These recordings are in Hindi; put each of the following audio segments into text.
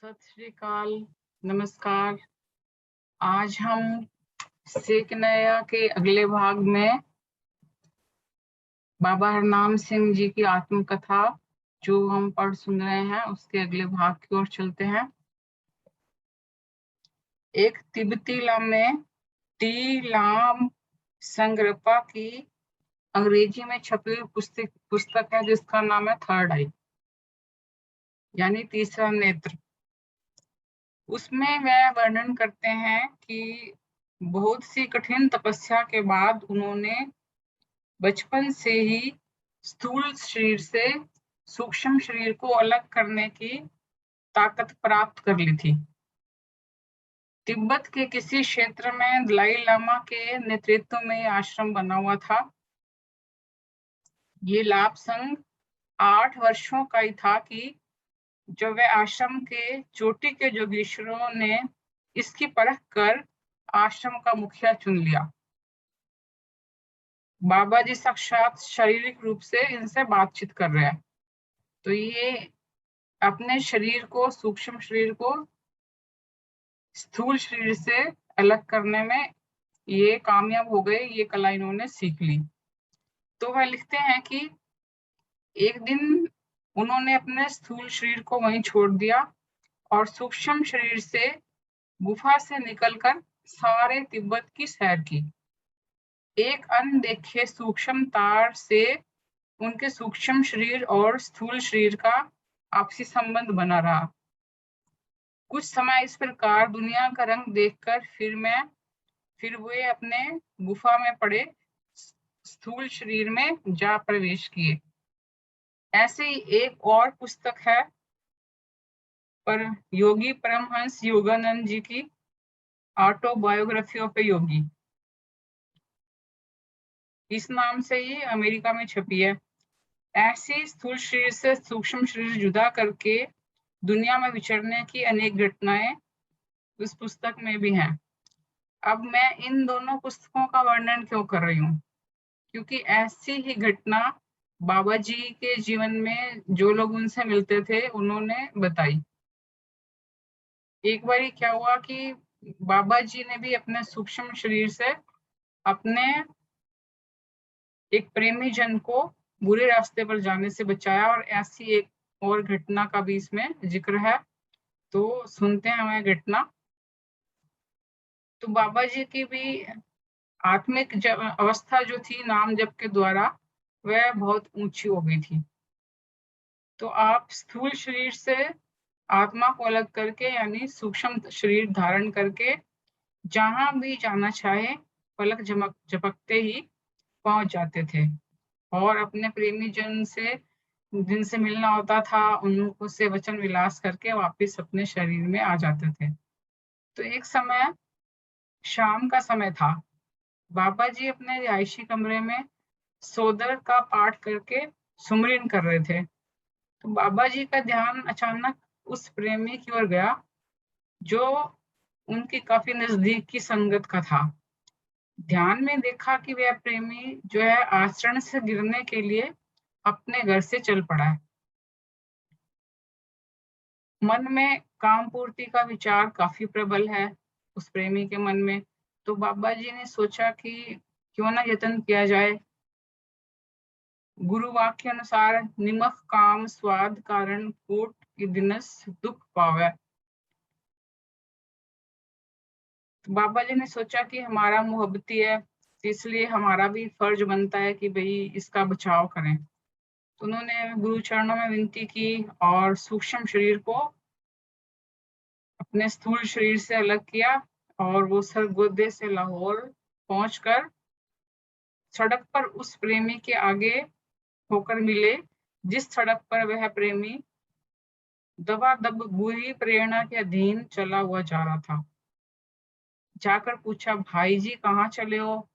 सत श्री अकाल, नमस्कार। आज हम सेकनया के अगले भाग में बाबा हरनाम सिंह जी की आत्मकथा जो हम पढ़ सुन रहे हैं उसके अगले भाग की ओर चलते हैं। एक तिब्बती लामे टी लाम संगरपा की अंग्रेजी में छपी हुई पुस्तक है जिसका नाम है थर्ड आई, यानी तीसरा नेत्र। उसमें वह वर्णन करते हैं कि बहुत सी कठिन तपस्या के बाद उन्होंने बचपन से ही स्थूल शरीर से सूक्ष्म शरीर को अलग करने की ताकत प्राप्त कर ली थी। तिब्बत के किसी क्षेत्र में दलाई लामा के नेतृत्व में आश्रम बना हुआ था। ये लाभ संघ 8 वर्षों का ही था कि जब वह आश्रम के चोटी के जोगीश्वरों ने इसकी परख कर आश्रम का मुखिया चुन लिया। बाबा जी साक्षात शारीरिक रूप से इनसे बातचीत कर रहे हैं। तो ये अपने शरीर को, सूक्ष्म शरीर को स्थूल शरीर से अलग करने में ये कामयाब हो गए, ये कला इन्होंने सीख ली। तो वह लिखते हैं कि एक दिन उन्होंने अपने स्थूल शरीर को वहीं छोड़ दिया और सूक्ष्म शरीर से गुफा से निकलकर सारे तिब्बत की सैर की। एक अनदेखे सूक्ष्म तार से उनके सूक्ष्म शरीर और स्थूल शरीर का आपसी संबंध बना रहा। कुछ समय इस प्रकार दुनिया का रंग देखकर फिर वे अपने गुफा में पड़े स्थूल शरीर में जा प्रवेश किए। ऐसे ही एक और पुस्तक है पर योगी परमहंस योगानंद जी की ऑटोबायोग्राफी ऑफ ए योगी, इस नाम से ही अमेरिका में छपी है। ऐसी स्थूल शरीर से सूक्ष्म शरीर जुदा करके दुनिया में विचरने की अनेक घटनाएं उस पुस्तक में भी हैं। अब मैं इन दोनों पुस्तकों का वर्णन क्यों कर रही हूँ? क्योंकि ऐसी ही घटना बाबा जी के जीवन में जो लोग उनसे मिलते थे उन्होंने बताई। एक बार क्या हुआ कि बाबा जी ने भी अपने सूक्ष्म शरीर से अपने एक प्रेमी जन को बुरे रास्ते पर जाने से बचाया, और ऐसी एक और घटना का भी इसमें जिक्र है। तो सुनते हैं वह घटना। तो बाबा जी की भी आत्मिक अवस्था जो थी नाम जप के द्वारा वह बहुत ऊंची हो गई थी। तो आप स्थूल शरीर से आत्मा को अलग करके यानी सूक्ष्म शरीर धारण करके जहां भी जाना चाहे पलक झपकते ही पहुंच जाते थे और अपने प्रेमी जन से जिनसे मिलना होता था उनको से वचन विलास करके वापस अपने शरीर में आ जाते थे। तो एक समय शाम का समय था। बाबा जी अपने रिहायशी कमरे में सोदर का पाठ करके सुमरन कर रहे थे। तो बाबा जी का ध्यान अचानक उस प्रेमी की ओर गया जो उनकी काफी नजदीक की संगत का था। ध्यान में देखा कि वह प्रेमी जो है आचरण से गिरने के लिए अपने घर से चल पड़ा है। मन में काम पूर्ति का विचार काफी प्रबल है उस प्रेमी के मन में। तो बाबा जी ने सोचा कि क्यों ना यत्न किया जाए। गुरु वाक्य अनुसार निमक काम स्वाद कारण कोट की दिनस दुख पावे। तो बाबा जी ने सोचा कि हमारा मोहब्बती है इसलिए हमारा भी फर्ज बनता है कि भाई इसका बचाव करें। तो उन्होंने गुरु चरणों में विनती की और सूक्ष्म शरीर को अपने स्थूल शरीर से अलग किया और वो सरगोदे से लाहौर पहुंचकर सड़क पर उस प्रेमी के आगे होकर मिले जिस सड़क पर वह प्रेमी दबादब बुरी प्रेरणा के अधीन चला हुआ जा रहा था। जाकर पूछा, भाई जी कहाँ चले हो?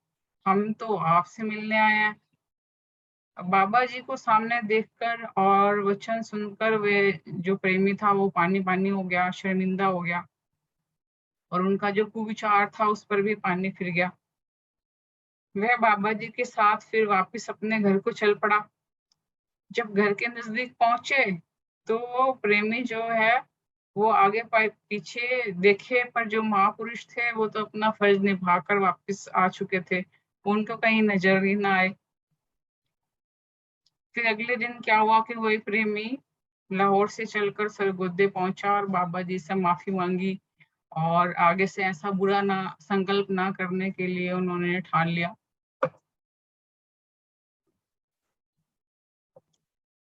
हम तो आपसे मिलने आए हैं। बाबा जी को सामने देखकर और वचन सुनकर वे जो प्रेमी था वो पानी पानी हो गया, शर्मिंदा हो गया और उनका जो कुविचार था उस पर भी पानी फिर गया। वह बाबा जी के साथ फिर वापस अपने घर को चल पड़ा। जब घर के नजदीक पहुंचे तो वो प्रेमी जो है वो आगे पीछे देखे, पर जो महापुरुष थे वो तो अपना फर्ज निभाकर वापस आ चुके थे, उनको कहीं नजर ही ना आए। फिर अगले दिन क्या हुआ कि वही प्रेमी लाहौर से चलकर सरगोदे पहुंचा और बाबा जी से माफी मांगी, और आगे से ऐसा बुरा ना संकल्प ना करने के लिए उन्होंने ठान लिया।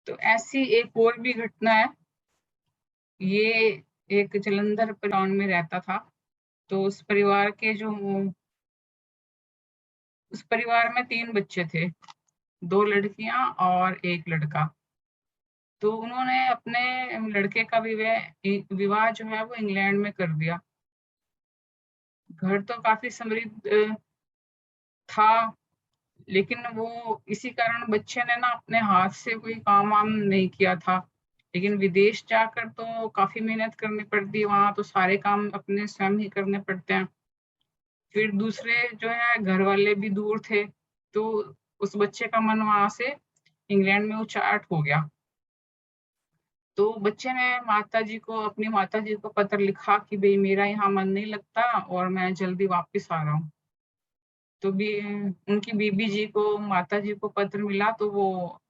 तो ऐसी एक और भी घटना है। ये एक जलंधर टाउन में रहता था। तो उस परिवार में 3 बच्चे थे, 2 लड़कियां और 1 लड़का। तो उन्होंने अपने लड़के का विवाह जो है वो इंग्लैंड में कर दिया। घर तो काफी समृद्ध था, लेकिन वो इसी कारण बच्चे ने ना अपने हाथ से कोई काम वाम नहीं किया था। लेकिन विदेश जाकर तो काफी मेहनत करनी पड़ती है, वहां तो सारे काम अपने स्वयं ही करने पड़ते हैं। फिर दूसरे जो है घर वाले भी दूर थे, तो उस बच्चे का मन वहां से इंग्लैंड में उचाट हो गया। तो बच्चे ने अपनी माता जी को पत्र लिखा कि भाई मेरा यहाँ मन नहीं लगता और मैं जल्दी वापस आ रहा हूँ। तो भी उनकी बीबी जी को माता जी को पत्र मिला, तो वो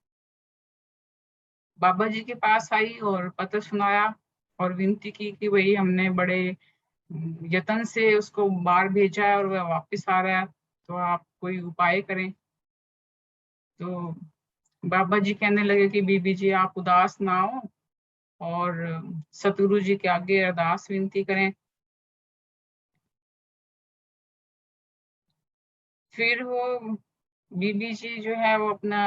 बाबा जी के पास आई और पत्र सुनाया और विनती की कि भाई हमने बड़े यत्न से उसको बाहर भेजा है और वह वापस आ रहा है, तो आप कोई उपाय करें। तो बाबा जी कहने लगे कि बीबी जी आप उदास ना हो और सतगुरु जी के आगे अरदास विनती करें। फिर वो बीबी जी जो है वो अपना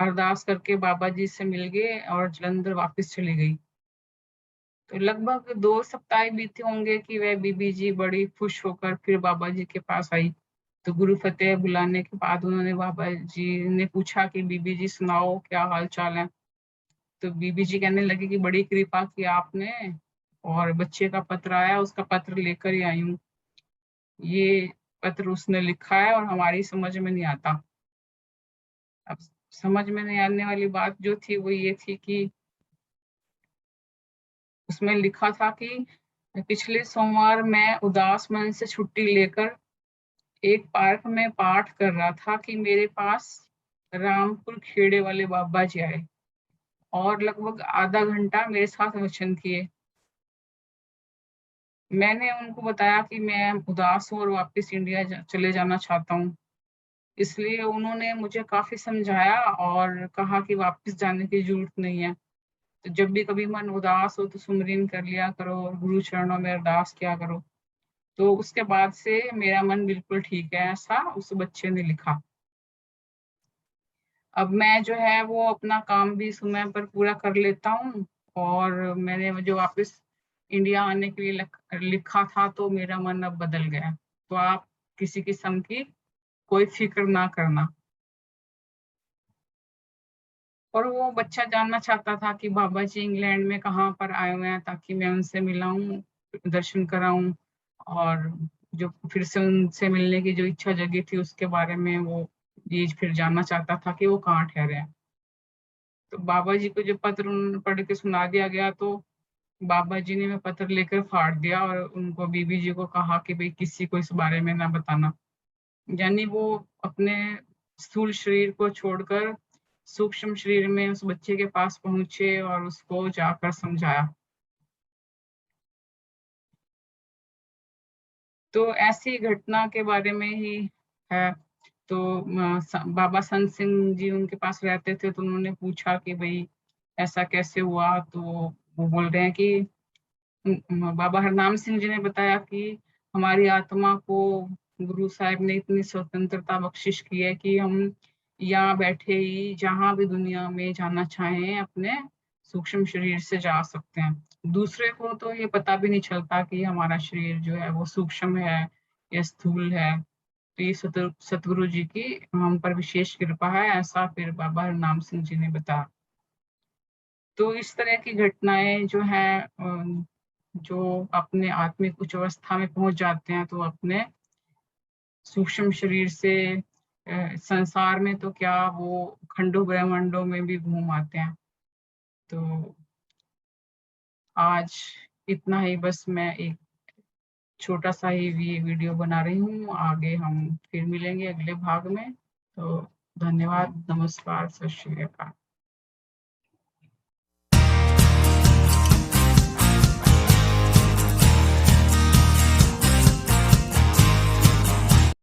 अरदास करके बाबा जी से मिल गए और जलंधर वापस चली गई। तो लगभग 2 सप्ताह बीते होंगे कि वह बीबी जी बड़ी खुश होकर फिर बाबा जी के पास आई। तो गुरु फतेह बुलाने के बाद उन्होंने बाबा जी ने पूछा कि बीबी जी सुनाओ क्या हाल चाल है। तो बीबी जी कहने लगी कि बड़ी कृपा की आपने, और बच्चे का पत्र आया, उसका पत्र लेकर ही आई हूँ। ये पत्र उसने लिखा है और हमारी समझ में नहीं आता। अब समझ में नहीं आने वाली बात जो थी वो ये थी कि उसमें लिखा था कि पिछले सोमवार मैं उदास मन से छुट्टी लेकर एक पार्क में पाठ कर रहा था कि मेरे पास रामपुर खेड़े वाले बाबा जी आए और लगभग आधा घंटा मेरे साथ वचन किए। मैंने उनको बताया कि मैं उदास हूँ और वापस इंडिया चले जाना चाहता हूँ। इसलिए उन्होंने मुझे काफी समझाया और कहा कि वापस जाने की जरूरत नहीं है। तो जब भी कभी मन उदास हो तो सुमरन कर लिया करो और गुरु चरणों में अरदास किया करो। तो उसके बाद से मेरा मन बिल्कुल ठीक है, ऐसा उस बच्चे ने लिखा। अब मैं जो है वो अपना काम भी समय पर पूरा कर लेता हूँ, और मैंने जो वापस इंडिया आने के लिए लिखा था तो मेरा मन अब बदल गया। तो आप किसी किस्म की कोई फिक्र ना करना। और वो बच्चा जानना चाहता था कि बाबा जी इंग्लैंड में कहाँ पर आए हुए हैं ताकि मैं उनसे मिलाऊं, दर्शन कराऊं, और जो फिर से उनसे मिलने की जो इच्छा जगी थी उसके बारे में वो ये फिर जानना चाहता था कि वो कहाँ ठहरे हैं। तो बाबा जी को जब पत्र पढ़ के सुना दिया गया तो बाबा जी ने वो पत्र लेकर फाड़ दिया और उनको बीबी जी को कहा कि भाई किसी को इस बारे में ना बताना। यानी वो अपने स्थूल शरीर को छोड़कर सूक्ष्म शरीर में उस बच्चे के पास पहुंचे और उसको जाकर समझाया। तो ऐसी घटना के बारे में ही है। तो बाबा संत सिंह जी उनके पास रहते थे, तो उन्होंने पूछा कि भाई ऐसा कैसे हुआ। तो वो बोल रहे हैं कि बाबा हरनाम सिंह जी ने बताया कि हमारी आत्मा को गुरु साहिब ने इतनी स्वतंत्रता बख्शिश की है कि हम यहाँ बैठे ही जहाँ भी दुनिया में जाना चाहें अपने सूक्ष्म शरीर से जा सकते हैं। दूसरे को तो ये पता भी नहीं चलता कि हमारा शरीर जो है वो सूक्ष्म है या स्थूल है। तो ये सतगुरु जी की हम पर विशेष कृपा है, ऐसा फिर बाबा हरनाम सिंह जी ने बताया। तो इस तरह की घटनाएं जो है जो अपने आत्मिक उच्च अवस्था में पहुंच जाते हैं तो अपने सूक्ष्म शरीर से संसार में तो क्या वो खंडों ब्रह्मांडों में भी घूम आते हैं। तो आज इतना ही, बस मैं एक छोटा सा ही वीडियो बना रही हूँ। आगे हम फिर मिलेंगे अगले भाग में। तो धन्यवाद, नमस्कार, सत श्री अकाल।